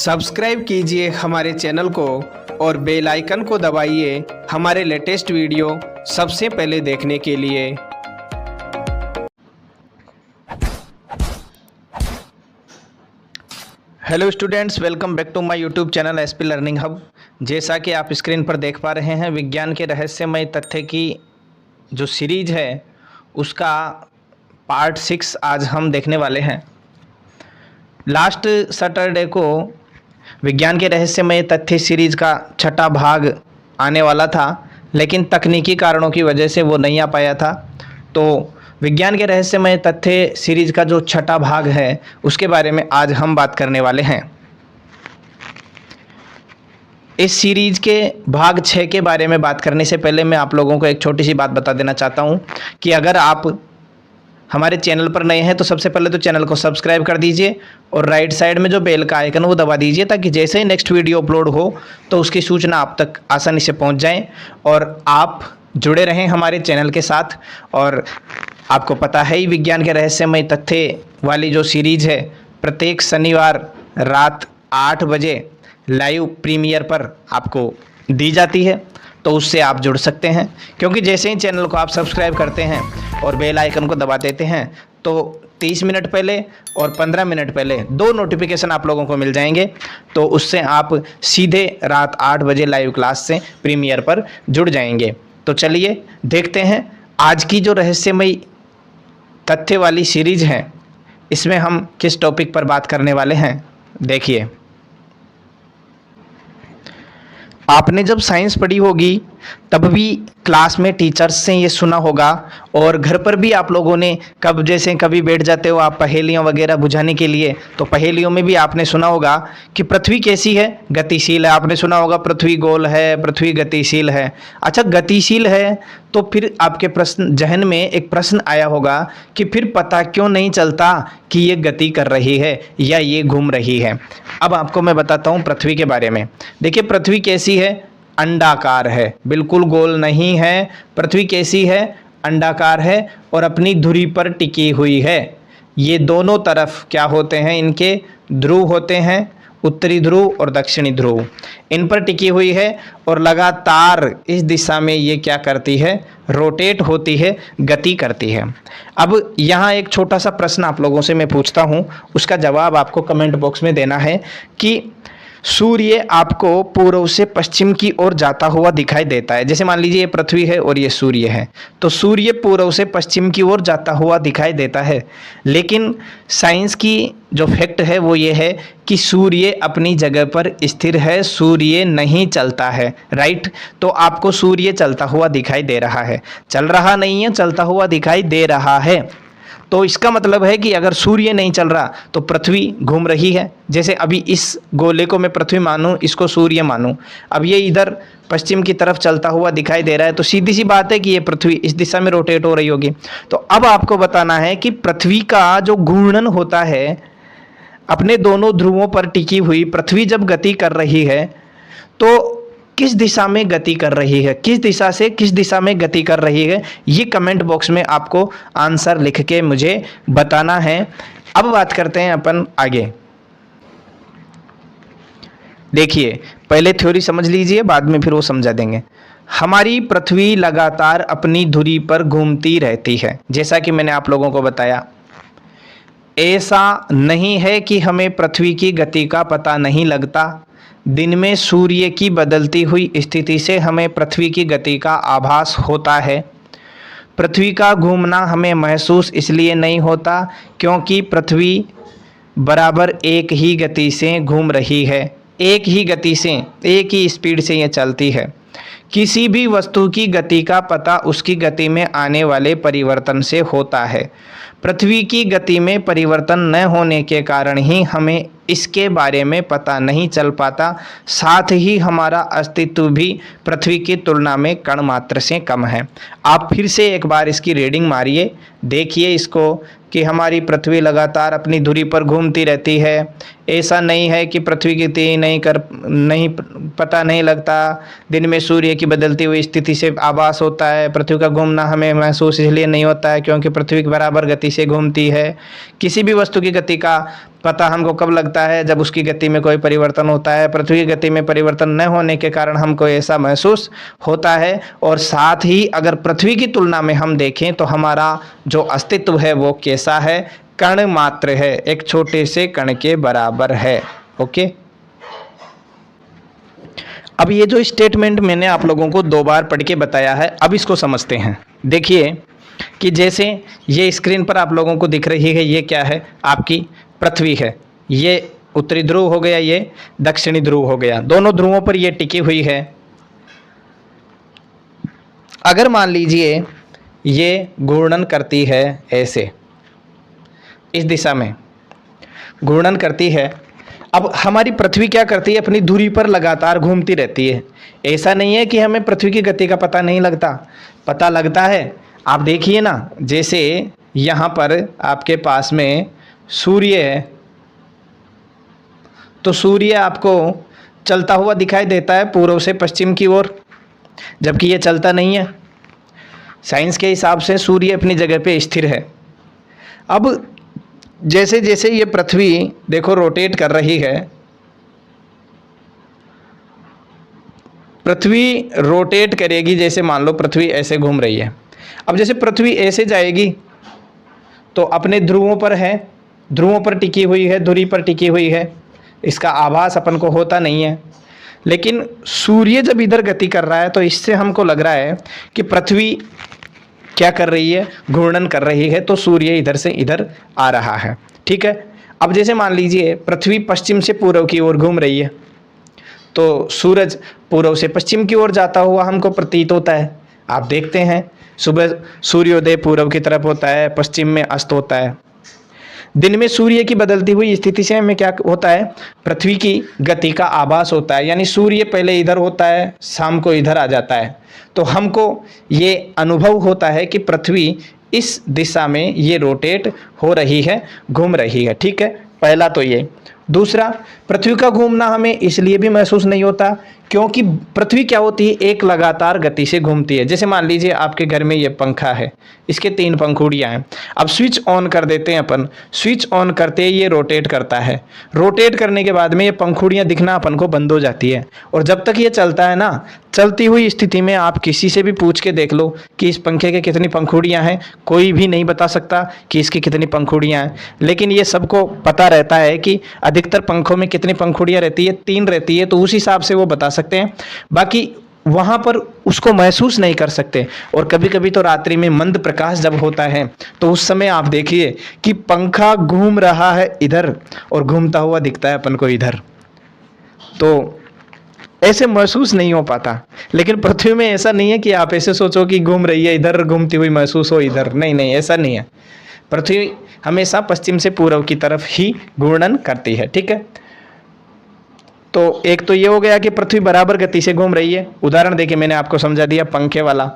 Subscribe कीजिए हमारे channel को और बेल आइकन को दबाइए हमारे लेटेस्ट वीडियो सबसे पहले देखने के लिए। Hello students, welcome back to my YouTube channel SP Learning Hub. जैसा कि आप स्क्रीन पर देख पा रहे हैं, विज्ञान के रहस्यमय तथ्य की जो सीरीज है उसका पार्ट 6 आज हम देखने वाले हैं। लास्ट सैटरडे को विज्ञान के रहस्यमय तथ्य सीरीज का छठा भाग आने वाला था, लेकिन तकनीकी कारणों की वजह से वो नहीं आ पाया था। तो विज्ञान के रहस्यमय तथ्य सीरीज का जो छठा भाग है उसके बारे में आज हम बात करने वाले हैं। इस सीरीज के भाग 6 के बारे में बात करने से पहले मैं आप लोगों को एक छोटी सी बात बता देना चाहता हूं कि अगर आप हमारे चैनल पर नए हैं तो सबसे पहले तो चैनल को सब्सक्राइब कर दीजिए और राइट साइड में जो बेल का आइकन वो दबा दीजिए, ताकि जैसे ही नेक्स्ट वीडियो अपलोड हो तो उसकी सूचना आप तक आसानी से पहुंच जाए और आप जुड़े रहें हमारे चैनल के साथ। और आपको पता है ही, विज्ञान के रहस्यमय तथ्य वाली जो सीरीज है प्रत्येक शनिवार रात 8 बजे लाइव प्रीमियर पर आपको दी जाती है, तो उससे आप जुड़ सकते हैं। क्योंकि जैसे ही चैनल को आप सब्सक्राइब करते हैं और बेल आइकन को दबा देते हैं तो 30 मिनट पहले और 15 मिनट पहले 2 नोटिफिकेशन आप लोगों को मिल जाएंगे, तो उससे आप सीधे रात 8 बजे लाइव क्लास से प्रीमियर पर जुड़ जाएंगे। तो चलिए देखते हैं आज की जो रहस्यमय तथ्य वाली सीरीज है इसमें हम किस टॉपिक पर बात करने वाले हैं। देखिए, आपने जब साइंस पढ़ी होगी तब भी क्लास में टीचर्स से ये सुना होगा, और घर पर भी आप लोगों ने कभी बैठ जाते हो आप पहेलियाँ वगैरह बुझाने के लिए, तो पहेलियों में भी आपने सुना होगा कि पृथ्वी कैसी है, गतिशील है। आपने सुना होगा पृथ्वी गोल है, पृथ्वी गतिशील है। अच्छा, गतिशील है तो फिर आपके प्रश्न जहन में एक प्रश्न आया होगा कि फिर पता क्यों नहीं चलता कि ये गति कर रही है या ये घूम रही है। अब आपको मैं बताता हूँ पृथ्वी के बारे में। देखिए, पृथ्वी कैसी है? अंडाकार है, बिल्कुल गोल नहीं है। पृथ्वी कैसी है? अंडाकार है और अपनी धुरी पर टिकी हुई है। ये दोनों तरफ क्या होते हैं? इनके ध्रुव होते हैं, उत्तरी ध्रुव और दक्षिणी ध्रुव। इन पर टिकी हुई है और लगातार इस दिशा में ये क्या करती है? रोटेट होती है, गति करती है। अब यहाँ एक छोटा सा प्रश्न आप लोगों से मैं पूछता हूँ, उसका जवाब आपको कमेंट बॉक्स में देना है कि सूर्य आपको पूर्व से पश्चिम की ओर जाता हुआ दिखाई देता है। जैसे मान लीजिए ये पृथ्वी है और ये सूर्य है, तो सूर्य पूर्व से पश्चिम की ओर जाता हुआ दिखाई देता है। लेकिन साइंस की जो फैक्ट है वो ये है कि सूर्य अपनी जगह पर स्थिर है, सूर्य नहीं चलता है। राइट? तो आपको सूर्य चलता हुआ दिखाई दे रहा है, चल रहा नहीं है, चलता हुआ दिखाई दे रहा है। तो इसका मतलब है कि अगर सूर्य नहीं चल रहा तो पृथ्वी घूम रही है। जैसे अभी इस गोले को मैं पृथ्वी मानूं, इसको सूर्य मानूं, अब ये इधर पश्चिम की तरफ चलता हुआ दिखाई दे रहा है, तो सीधी सी बात है कि ये पृथ्वी इस दिशा में रोटेट हो रही होगी। तो अब आपको बताना है कि पृथ्वी का जो घूर्णन होता है, अपने दोनों ध्रुवों पर टिकी हुई पृथ्वी जब गति कर रही है तो किस दिशा में गति कर रही है, किस दिशा से किस दिशा में गति कर रही है, ये कमेंट बॉक्स में आपको आंसर लिख के मुझे बताना है। अब बात करते हैं अपन आगे। देखिए, पहले थ्योरी समझ लीजिए, बाद में फिर वो समझा देंगे। हमारी पृथ्वी लगातार अपनी धुरी पर घूमती रहती है, जैसा कि मैंने आप लोगों को बताया। ऐसा नहीं है कि हमें पृथ्वी की गति का पता नहीं लगता। दिन में सूर्य की बदलती हुई स्थिति से हमें पृथ्वी की गति का आभास होता है। पृथ्वी का घूमना हमें महसूस इसलिए नहीं होता क्योंकि पृथ्वी बराबर एक ही गति से घूम रही है, एक ही गति से, एक ही स्पीड से ये चलती है। किसी भी वस्तु की गति का पता उसकी गति में आने वाले परिवर्तन से होता है। पृथ्वी की गति में परिवर्तन न होने के कारण ही हमें इसके बारे में पता नहीं चल पाता। साथ ही हमारा अस्तित्व भी पृथ्वी की तुलना में कण मात्र से कम है। आप फिर से एक बार इसकी रीडिंग मारिए, देखिए इसको कि हमारी पृथ्वी लगातार अपनी धुरी पर घूमती रहती है। ऐसा नहीं है कि पृथ्वी की गति नहीं पता नहीं लगता। दिन में सूर्य की बदलती हुई स्थिति से आभास होता है। पृथ्वी का घूमना हमें महसूस इसलिए नहीं होता है क्योंकि पृथ्वी बराबर गति से घूमती है। किसी भी वस्तु की गति का पता हमको कब लगता है, जब उसकी गति में कोई परिवर्तन होता है। पृथ्वी की गति में परिवर्तन न होने के कारण हमको ऐसा महसूस होता है। और साथ ही अगर पृथ्वी की तुलना में हम देखें तो हमारा जो अस्तित्व है वो कैसा है, कण मात्र है, एक छोटे से कण के बराबर है। ओके, अब ये जो स्टेटमेंट मैंने आप लोगों को 2 बार पढ़ के बताया है, अब इसको समझते हैं। देखिए कि जैसे ये स्क्रीन पर आप लोगों को दिख रही है, ये क्या है, आपकी पृथ्वी है। ये उत्तरी ध्रुव हो गया, ये दक्षिणी ध्रुव हो गया, दोनों ध्रुवों पर ये टिकी हुई है। अगर मान लीजिए ये घूर्णन करती है, ऐसे इस दिशा में घूर्णन करती है, अब हमारी पृथ्वी क्या करती है, अपनी धुरी पर लगातार घूमती रहती है। ऐसा नहीं है कि हमें पृथ्वी की गति का पता नहीं लगता, पता लगता है। आप देखिए ना, जैसे यहाँ पर आपके पास में सूर्य है, तो सूर्य आपको चलता हुआ दिखाई देता है पूर्व से पश्चिम की ओर, जबकि ये चलता नहीं है। साइंस के हिसाब से सूर्य अपनी जगह पे स्थिर है। अब जैसे जैसे ये पृथ्वी देखो रोटेट कर रही है, पृथ्वी रोटेट करेगी, जैसे मान लो पृथ्वी ऐसे घूम रही है। अब जैसे पृथ्वी ऐसे जाएगी तो अपने ध्रुवों पर है, ध्रुवों पर टिकी हुई है, धुरी पर टिकी हुई है, इसका आभास अपन को होता नहीं है। लेकिन सूर्य जब इधर गति कर रहा है तो इससे हमको लग रहा है कि पृथ्वी क्या कर रही है, घूर्णन कर रही है, तो सूर्य इधर से इधर आ रहा है। ठीक है, अब जैसे मान लीजिए पृथ्वी पश्चिम से पूर्व की ओर घूम रही है, तो सूरज पूर्व से पश्चिम की ओर जाता हुआ हमको प्रतीत होता है। आप देखते हैं सुबह सूर्योदय पूर्व की तरफ होता है, पश्चिम में अस्त होता है। दिन में सूर्य की बदलती हुई स्थिति से हमें क्या होता है, पृथ्वी की गति का आभास होता है। यानी सूर्य पहले इधर होता है, शाम को इधर आ जाता है, तो हमको ये अनुभव होता है कि पृथ्वी इस दिशा में ये रोटेट हो रही है, घूम रही है। ठीक है, पहला तो ये। दूसरा, पृथ्वी का घूमना हमें इसलिए भी महसूस नहीं होता क्योंकि पृथ्वी क्या होती है, एक लगातार गति से घूमती है। जैसे मान लीजिए आपके घर में ये पंखा है, इसके 3 पंखुड़ियाँ हैं। अब स्विच ऑन कर देते हैं अपन, स्विच ऑन करते ही ये रोटेट करता है। रोटेट करने के बाद में ये पंखुड़ियाँ दिखना अपन को बंद हो जाती है। और जब तक ये चलता है ना, चलती हुई स्थिति में आप किसी से भी पूछ के देख लो कि इस पंखे के कितनी पंखुड़ियाँ हैं, कोई भी नहीं बता सकता कि इसकी कितनी पंखुड़ियाँ हैं। लेकिन ये सबको पता रहता है कि अधिकतर पंखों में कितनी पंखुड़ियाँ रहती है, 3 रहती है, तो उस हिसाब से वो बता सकते हैं। बाकी वहाँ पर उसको महसूस नहीं कर सकते। और कभी कभी तो रात्रि में मंद प्रकाश जब होता है तो उस समय आप देखिए कि पंखा घूम रहा है इधर और घूमता हुआ दिखता है अपन को इधर, तो ऐसे महसूस नहीं हो पाता। लेकिन पृथ्वी में ऐसा नहीं है कि आप ऐसे सोचो कि घूम रही है इधर, घूमती हुई महसूस हो इधर, नहीं नहीं, ऐसा नहीं है। पृथ्वी हमेशा पश्चिम से पूर्व की तरफ ही घूर्णन करती है। ठीक है, तो एक तो ये हो गया कि पृथ्वी बराबर गति से घूम रही है। उदाहरण देके मैंने आपको समझा दिया पंखे वाला।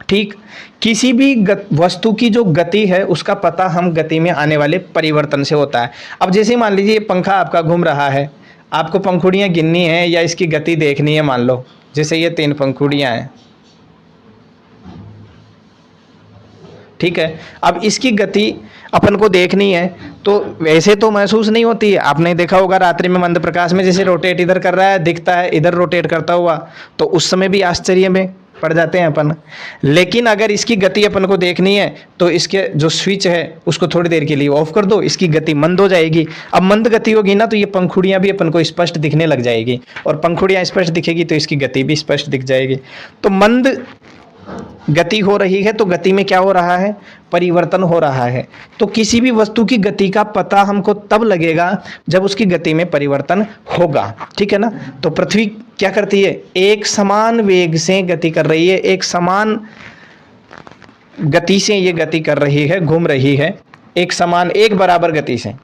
ठीक, किसी भी वस्तु की जो गति है उसका पता हम गति में आने वाले परिवर्तन से होता है। अब जैसे मान लीजिए पंखा आपका घूम रहा है, आपको पंखुड़ियाँ गिननी है या इसकी गति देखनी है। मान लो जैसे ये 3 पंखुड़ियाँ हैं, ठीक है। अब इसकी गति अपन को देखनी है तो वैसे तो महसूस नहीं होती है। आपने देखा होगा रात्रि में मंद प्रकाश में जैसे रोटेट इधर कर रहा है, दिखता है इधर रोटेट करता हुआ, तो उस समय भी आश्चर्य में पड़ जाते हैं अपन। लेकिन अगर इसकी गति अपन को देखनी है तो इसके जो स्विच है उसको थोड़ी देर के लिए ऑफ कर दो, इसकी गति मंद हो जाएगी। अब मंद गति होगी ना तो ये पंखुड़ियाँ भी अपन को स्पष्ट दिखने लग जाएगी, और पंखुड़ियाँ स्पष्ट दिखेगी तो इसकी गति भी स्पष्ट दिख जाएगी। तो मंद गति हो रही है तो गति में क्या हो रहा है, परिवर्तन हो रहा है। तो किसी भी वस्तु की गति का पता हमको तब लगेगा जब उसकी गति में परिवर्तन होगा। ठीक है ना। तो पृथ्वी क्या करती है, एक समान वेग से गति कर रही है, एक समान गति से ये गति कर रही है, घूम रही है एक समान, एक बराबर गति से,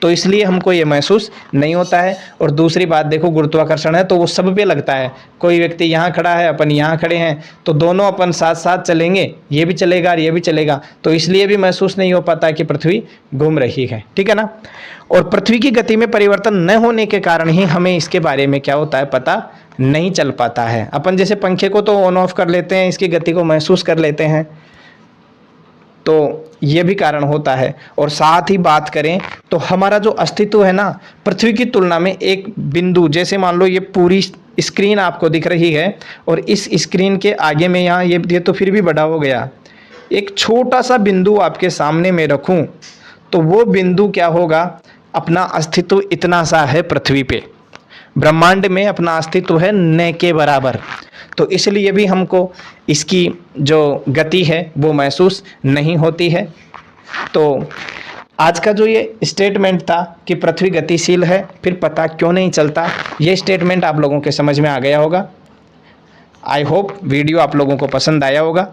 तो इसलिए हमको ये महसूस नहीं होता है। और दूसरी बात देखो, गुरुत्वाकर्षण है तो वो सब पे लगता है। कोई व्यक्ति यहाँ खड़ा है, अपन यहाँ खड़े हैं, तो दोनों अपन साथ साथ चलेंगे, ये भी चलेगा और ये भी चलेगा, तो इसलिए भी महसूस नहीं हो पाता कि पृथ्वी घूम रही है। ठीक है ना। और पृथ्वी की गति में परिवर्तन न होने के कारण ही हमें इसके बारे में क्या होता है, पता नहीं चल पाता है। अपन जैसे पंखे को तो ऑन ऑफ कर लेते हैं, इसकी गति को महसूस कर लेते हैं, तो ये भी कारण होता है। और साथ ही बात करें तो हमारा जो अस्तित्व है ना, पृथ्वी की तुलना में एक बिंदु, जैसे मान लो ये पूरी स्क्रीन आपको दिख रही है और इस स्क्रीन के आगे में यहाँ ये तो फिर भी बड़ा हो गया, एक छोटा सा बिंदु आपके सामने में रखूं तो वो बिंदु क्या होगा, अपना अस्तित्व इतना सा है पृथ्वी पे, ब्रह्मांड में अपना अस्तित्व है न के बराबर। तो इसलिए भी हमको इसकी जो गति है वो महसूस नहीं होती है। तो आज का जो ये स्टेटमेंट था कि पृथ्वी गतिशील है फिर पता क्यों नहीं चलता, ये स्टेटमेंट आप लोगों के समझ में आ गया होगा। आई होप वीडियो आप लोगों को पसंद आया होगा।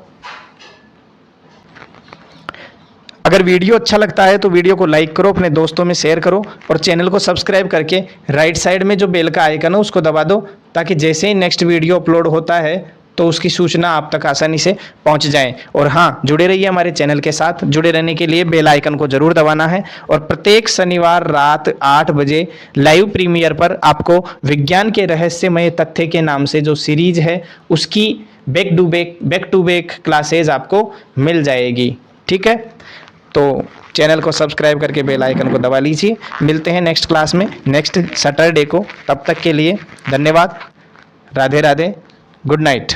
अगर वीडियो अच्छा लगता है तो वीडियो को लाइक करो, अपने दोस्तों में शेयर करो और चैनल को सब्सक्राइब करके राइट साइड में जो बेल का आइकन है उसको दबा दो, ताकि जैसे ही नेक्स्ट वीडियो अपलोड होता है तो उसकी सूचना आप तक आसानी से पहुंच जाए। और हाँ, जुड़े रहिए हमारे चैनल के साथ। जुड़े रहने के लिए बेल आइकन को जरूर दबाना है। और प्रत्येक शनिवार रात 8 बजे लाइव प्रीमियर पर आपको विज्ञान के रहस्यमय तथ्य के नाम से जो सीरीज है उसकी बैक टू बैक क्लासेज आपको मिल जाएगी। ठीक है, तो चैनल को सब्सक्राइब करके बेल आइकन को दबा लीजिए। मिलते हैं नेक्स्ट क्लास में नेक्स्ट सैटरडे को। तब तक के लिए धन्यवाद। Radhe Radhe, good night.